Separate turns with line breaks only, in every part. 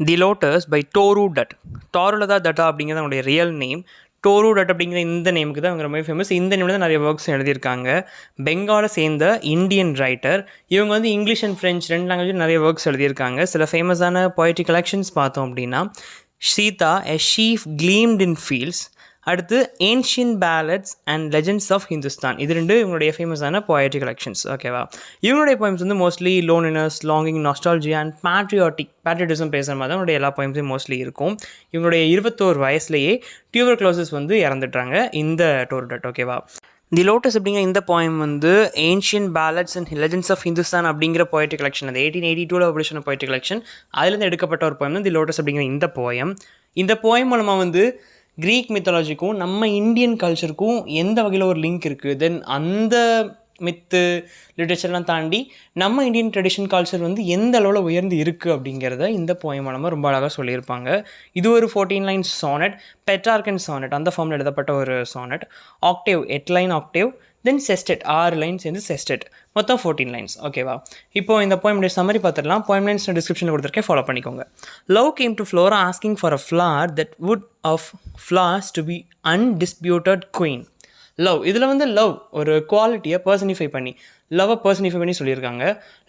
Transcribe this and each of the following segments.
The lotus by Toru Dutt. Torulata Dutt அப்படிங்கிறது அவனுடைய real name. Door டட் அப்படிங்கிற இந்த நேமுக்கு தான் அவங்க ரொம்ப ஃபேமஸ். இந்த நேமில் தான் நிறைய ஒர்க்ஸ் எழுதியிருக்காங்க. பெங்காலை சேர்ந்த இந்தியன் ரைட்டர். இவங்க வந்து இங்கிலீஷ் அண்ட் ஃப்ரெஞ்ச் 2 லாங்குவேஜ் நிறைய ஒர்க்ஸ் எழுதியிருக்காங்க. சில ஃபேமஸான poetry கலெக்ஷன்ஸ் பார்த்தோம் அப்படின்னா Sita a sheaf gleaned in fields, அடுத்து ancient ballads and legends of Hindustan. இது 2 இவங்களுடைய ஃபேமஸான poetry கலெக்ஷன்ஸ். ஓகேவா, இவங்களுடைய போயம்ஸ் வந்து mostly loneliness, longing, nostalgia and patriotism பேசுகிற மாதிரி தான் இவங்களுடைய எல்லா போயம்ஸும் மோஸ்ட்லி இருக்கும். இவங்களுடைய 21 வயசுலேயே டியூபர்குலோசிஸ் வந்து இறந்துட்டாங்க இந்த டோர்டட். ஓகேவா, தி லோட்டஸ் அப்படிங்கிற இந்த போயம் வந்து ancient ballads and legends of Hindustan அப்படிங்கிற poetry கலெக்ஷன், அது 1882 பப்ளிஷ் பண்ண poetry கலெக்ஷன், அதுலேருந்து எடுக்கப்பட்ட ஒரு போயம் தான் தி லோட்டஸ் அப்படிங்கிற இந்த போயம். இந்த போயம் மூலமாக வந்து க்ரீக் மித்தாலஜிக்கும் நம்ம இந்தியன் கல்ச்சருக்கும் எந்த வகையில் ஒரு லிங்க் இருக்குது, தென் அந்த மித்து லிட்ரேச்சர்லாம் தாண்டி நம்ம இந்தியன் ட்ரெடிஷன் கல்ச்சர் வந்து எந்த அளவில் உயர்ந்து இருக்குது அப்படிங்கிறத இந்த போயம் மூலமாக ரொம்ப அழகாக சொல்லியிருப்பாங்க. இது ஒரு 14 லைன்ஸ் சானட், பெட்ரார்கன் சானட், அந்த ஃபார்மில் எழுதப்பட்ட ஒரு sonnet. Octave 8 line octave, then sestet 6 lines சேர்ந்து செஸ்டெட், மொத்தம் 14 லைன்ஸ். ஓகேவா, இப்போது இந்த போயமுடைய சம்மரி பார்த்துடலாம். போயம் லைன்ஸ் நான் டிஸ்கிரிப்ஷனில் கொடுத்துருக்கேன், ஃபாலோ பண்ணிக்கோங்க. Love came to Flora asking for a flower that would of flowers to be undisputed queen. Love, இதில் வந்து லவ் ஒரு குவாலிட்டியை பர்சனிஃபை பண்ணி, லவ்வை பர்சனிஃபை பண்ணி சொல்லியிருக்காங்க.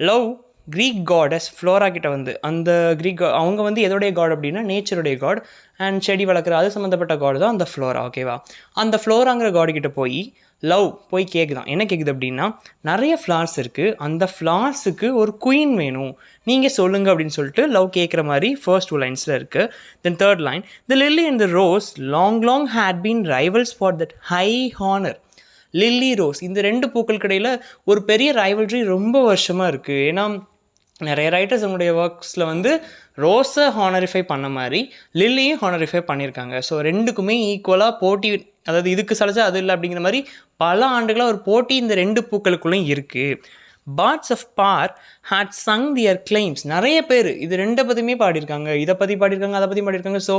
லவ் க்ரீக் காடஸ் ஃப்ளோரா கிட்ட வந்து, அந்த க்ரீக் அவங்க வந்து எதோடைய காட் அப்படின்னா நேச்சருடைய காட் அண்ட் செடி வளர்க்குற அது சம்மந்தப்பட்ட காட் தான் அந்த ஃப்ளோரா. ஓகேவா, அந்த ஃப்ளோராங்கிற காடு கிட்ட போய் லவ் போய் கேட்குதான். என்ன கேட்குது அப்படின்னா, நிறைய ஃப்ளார்ஸ் இருக்குது, அந்த ஃப்ளார்ஸுக்கு ஒரு குயின் வேணும், நீங்கள் சொல்லுங்கள் அப்படின்னு சொல்லிட்டு லவ் கேட்குற மாதிரி ஃபர்ஸ்ட் 2 லைன்ஸில் இருக்குது. Then third line, the lily and the rose long had been rivals for that high honour. Lily rose, இந்த 2 பூக்களுக்கு இடையில் ஒரு பெரிய ரைவல்ரி ரொம்ப வருஷமாக இருக்குது. ஏன்னா நிறைய ரைட்டர்ஸ் அவங்களுடைய ஒர்க்ஸில் வந்து ரோஸை ஹானரிஃபை பண்ண மாதிரி லில்லியும் ஹானரிஃபை பண்ணியிருக்காங்க. ஸோ 2க்குமே ஈக்குவலாக போட்டி, அதாவது இதுக்கு சளைச்சா அது இல்லை அப்படிங்கிற மாதிரி பல ஆண்டுகளாக ஒரு போட்டி இந்த 2 பூக்களுக்குள்ளேயும் இருக்குது. Bards of far had sung their claims. நிறைய பேர் இது 2 பற்றியுமே பாடியிருக்காங்க, இதை பற்றி பாடியிருக்காங்க, அதை பற்றி பாடியிருக்காங்க. ஸோ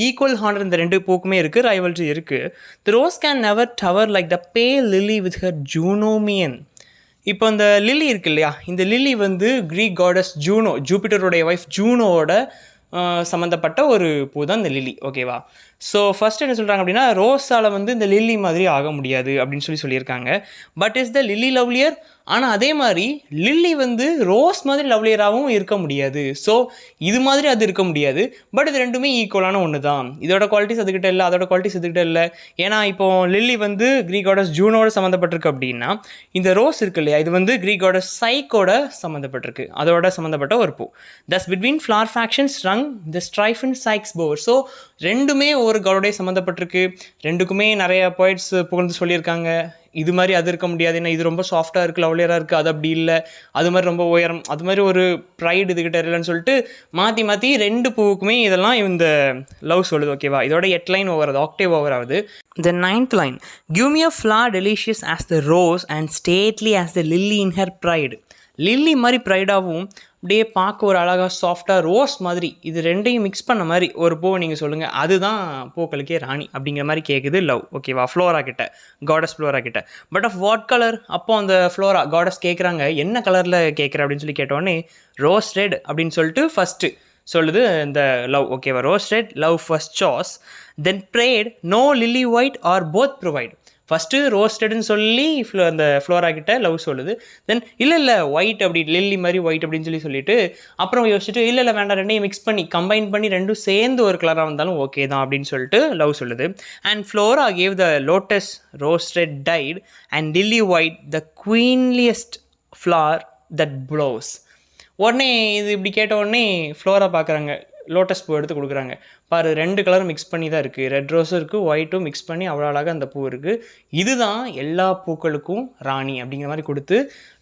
ஈக்குவல் ஹானர் இந்த 2 பூக்குமே இருக்குது, ரைவல்ரி இருக்குது. The rose can never tower like the pale lily with her ஜூனோமியன். இப்போ இந்த லில்லி இருக்கு இல்லையா, இந்த லில்லி வந்து க்ரீக் காடஸ் ஜூனோ, ஜூபிட்டருடைய ஒய்ஃப் ஜூனோவோட சம்மந்தப்பட்ட ஒரு பூ தான் இந்த லில்லி. ஓகேவா, ஸோ ஃபஸ்ட் என்ன சொல்கிறாங்க அப்படின்னா, ரோஸால் வந்து இந்த லில்லி மாதிரி ஆக முடியாது அப்படின்னு சொல்லியிருக்காங்க. But is the lily lovelier? ஆனால் அதே மாதிரி லில்லி வந்து ரோஸ் மாதிரி லவ்லியராகவும் இருக்க முடியாது. ஸோ இது மாதிரி அது இருக்க முடியாது, பட் இது 2மே ஈக்குவலான ஒன்று தான். இதோட குவாலிட்டிஸ் அதுக்கிட்ட இல்லை, அதோட குவாலிட்டிஸ் இதுக்கிட்ட இல்லை. ஏன்னா இப்போது லில்லி வந்து க்ரீக் காடஸ் ஜூனோட சம்மந்தப்பட்டிருக்கு அப்படின்னா, இந்த ரோஸ் இருக்கு இல்லையா, இது வந்து க்ரீக் காடஸ் சைக்கோட சம்மந்தப்பட்டிருக்கு, அதோட சம்மந்தப்பட்ட ஒரு பூ. Thus between flower factions rung the strife and சைக்ஸ் போர். ஸோ 2மே ஒரு காடோடைய சம்மந்தப்பட்டிருக்கு. 2க்குமே நிறைய போய்ட்ஸ் புகழ்ந்து சொல்லியிருக்காங்க. இது மாதிரி அது இருக்க முடியாது, ஏன்னா இது ரொம்ப சாஃப்டாக இருக்குது, லவ்லியராக இருக்குது, அது அப்படி இல்லை, அது மாதிரி ரொம்ப உயரம், அது மாதிரி ஒரு ப்ரைடு இதுக்கிட்ட இல்லைன்னு சொல்லிட்டு மாற்றி 2 பூவுக்குமே இதெல்லாம் இந்த லவ் சொல்லுது. ஓகேவா, இதோட 8 லைன் ஓவர் ஆகுது, ஆக்டேவ் ஓவர் ஆகுது. The 9th line, give me a flower delicious as the rose and stately as the lily in her pride. Lily மாதிரி ப்ரைடாகவும் அப்படியே பார்க்க ஒரு அழகாக சாஃப்டாக ரோஸ் மாதிரி, இது 2யும் மிக்ஸ் பண்ண மாதிரி ஒரு பூவை நீங்கள் சொல்லுங்கள், அதுதான் பூக்களுக்கே ராணி அப்படிங்கிற மாதிரி கேட்குது லவ். ஓகேவா, ஃப்ளோரா கிட்ட, காடஸ் ஃப்ளோரா கிட்ட. But of what colour? அப்போ அந்த ஃப்ளோரா காடஸ் கேட்குறாங்க, என்ன கலரில் கேட்குற அப்படின்னு சொல்லி கேட்டோடனே ரோஸ் ரெட் அப்படின்னு சொல்லிட்டு ஃபஸ்ட்டு சொல்லுது இந்த லவ். ஓகேவா, rose red love first choice, then pride no lily white or both provide. First ரோஸ்டட்னு சொல்லி அந்த ஃப்ளோரா கிட்ட லவ் சொல்லுது. தென் இல்லை ஒயிட் அப்படி, லில்லி மாதிரி ஒயிட் அப்படின்னு சொல்லிட்டு அப்புறம் யோசிச்சுட்டு இல்லை வேண்டாம், 2யும் மிக்ஸ் பண்ணி கம்பைன் பண்ணி 2ம் சேர்ந்து ஒரு கலராக வந்தாலும் ஓகே தான் அப்படின்னு சொல்லிட்டு லவ் சொல்லுது. And Flora gave the lotus rose red dyed and lily white the queenliest flower that blows. உடனே இது இப்படி கேட்ட உடனே ஃப்ளோரா பார்க்குறாங்க, லோட்டஸ் பூ எடுத்து கொடுக்குறாங்க. பாரு, 2 கலரும் மிக்ஸ் பண்ணி தான் இருக்குது, ரெட் ரோஸும் இருக்குது, ஒயிட்டும் மிக்ஸ் பண்ணி அவ்வளோ அழகாக அந்த பூ இருக்குது, இதுதான் எல்லா பூக்களுக்கும் ராணி அப்படிங்கிற மாதிரி கொடுத்து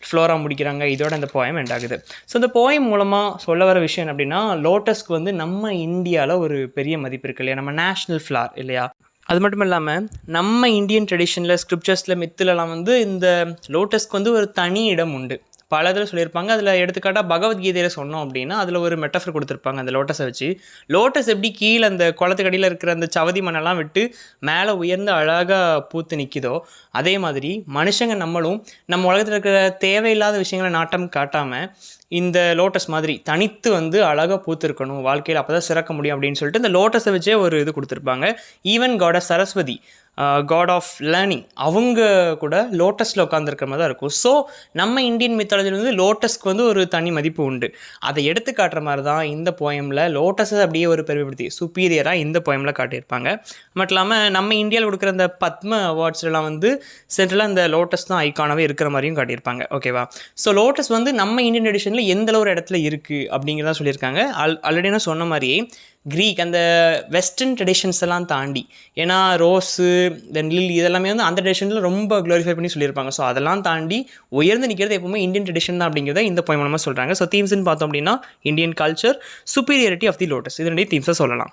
ஃப்ளோரா முடிக்கிறாங்க. இதோட அந்த போயம் எண்ட் ஆகுது. ஸோ இந்த போயம் மூலமாக சொல்ல வர விஷயம் அப்படின்னா, லோட்டஸ்க்கு வந்து நம்ம இந்தியாவில் ஒரு பெரிய மதிப்பு இருக்குது இல்லையா, நம்ம நேஷ்னல் ஃப்ளார் இல்லையா. அது மட்டும் இல்லாமல் நம்ம இந்தியன் ட்ரெடிஷனில், ஸ்கிரிப்சர்ஸில், மித்துலலாம் வந்து இந்த லோட்டஸ்க்கு வந்து ஒரு தனி இடம் உண்டு. பல இதில் சொல்லியிருப்பாங்க. அதில் எடுத்துக்காட்டாக பகவத்கீதையில் சொன்னோம் அப்படின்னா அதில் ஒரு மெட்டஃபர் கொடுத்துருப்பாங்க அந்த லோட்டஸை வச்சு. லோட்டஸ் எப்படி கீழே அந்த குளத்துக்கடியில் இருக்கிற அந்த சவதி மண்ணெல்லாம் விட்டு மேலே உயர்ந்து அழகாக பூத்து நிற்கிதோ, அதே மாதிரி மனுஷங்க நம்மளும் நம்ம உலகத்தில் இருக்கிற தேவையில்லாத விஷயங்களை நாட்டம் காட்டாமல் இந்த லோட்டஸ் மாதிரி தனித்து வந்து அழகாக பூத்திருக்கணும் வாழ்க்கையில், அப்போ தான் சிறக்க முடியும் அப்படின்னு சொல்லிட்டு இந்த லோட்டஸை வச்சே ஒரு இது கொடுத்துருப்பாங்க. Even goddess Saraswati, god of learning, அவங்க கூட லோட்டஸில் உட்காந்துருக்கிற மாதிரி தான் இருக்கும். ஸோ நம்ம இந்தியன் மித்தாலஜியில் வந்து லோட்டஸ்க்கு வந்து ஒரு தனி மதிப்பு உண்டு. அதை எடுத்து காட்டுற மாதிரி தான் இந்த போயமில் லோட்டஸை அப்படியே ஒரு பெருமைப்படுத்தி சுப்பீரியராக இந்த போயமில் காட்டியிருப்பாங்க. மட்டும் இல்லாமல் நம்ம இந்தியாவில் கொடுக்குற இந்த பத்ம அவார்ட்ஸ்லாம் வந்து சென்ட்ரலாக இந்த லோட்டஸ் தான் ஐக்கானாகவே இருக்கிற மாதிரியும் காட்டியிருப்பாங்க. ஓகேவா? ஸோ லோட்டஸ் வந்து நம்ம இந்தியன் எடிஷனில் எந்த ஒரு இடத்துல இருக்குது அப்படிங்கிறத சொல்லியிருக்காங்க. ஆல்ரெடி நான் சொன்ன மாதிரியே க்ரீக் அந்த வெஸ்டர்ன் ட்ரெடிஷன்ஸ் எல்லாம் தாண்டி, ஏன்னா ரோஸு தென் லில்லி இதெல்லாமே வந்து அந்த ட்ரெடிஷனில் ரொம்ப க்ளோரிஃபை பண்ணி சொல்லியிருப்பாங்க. ஸோ அதெல்லாம் தாண்டி உயர்ந்து நிற்கிறது எப்பவுமே இந்தியன் ட்ரெடிஷன் தான் அப்படிங்கிறத இந்த போய் மூலமாக சொல்கிறாங்க. ஸோ தீம்ஸ்ன்னு பார்த்தோம் அப்படின்னா Indian culture, superiority of the lotus, இது ரெண்டையும் தீம்ஸாக சொல்லலாம்.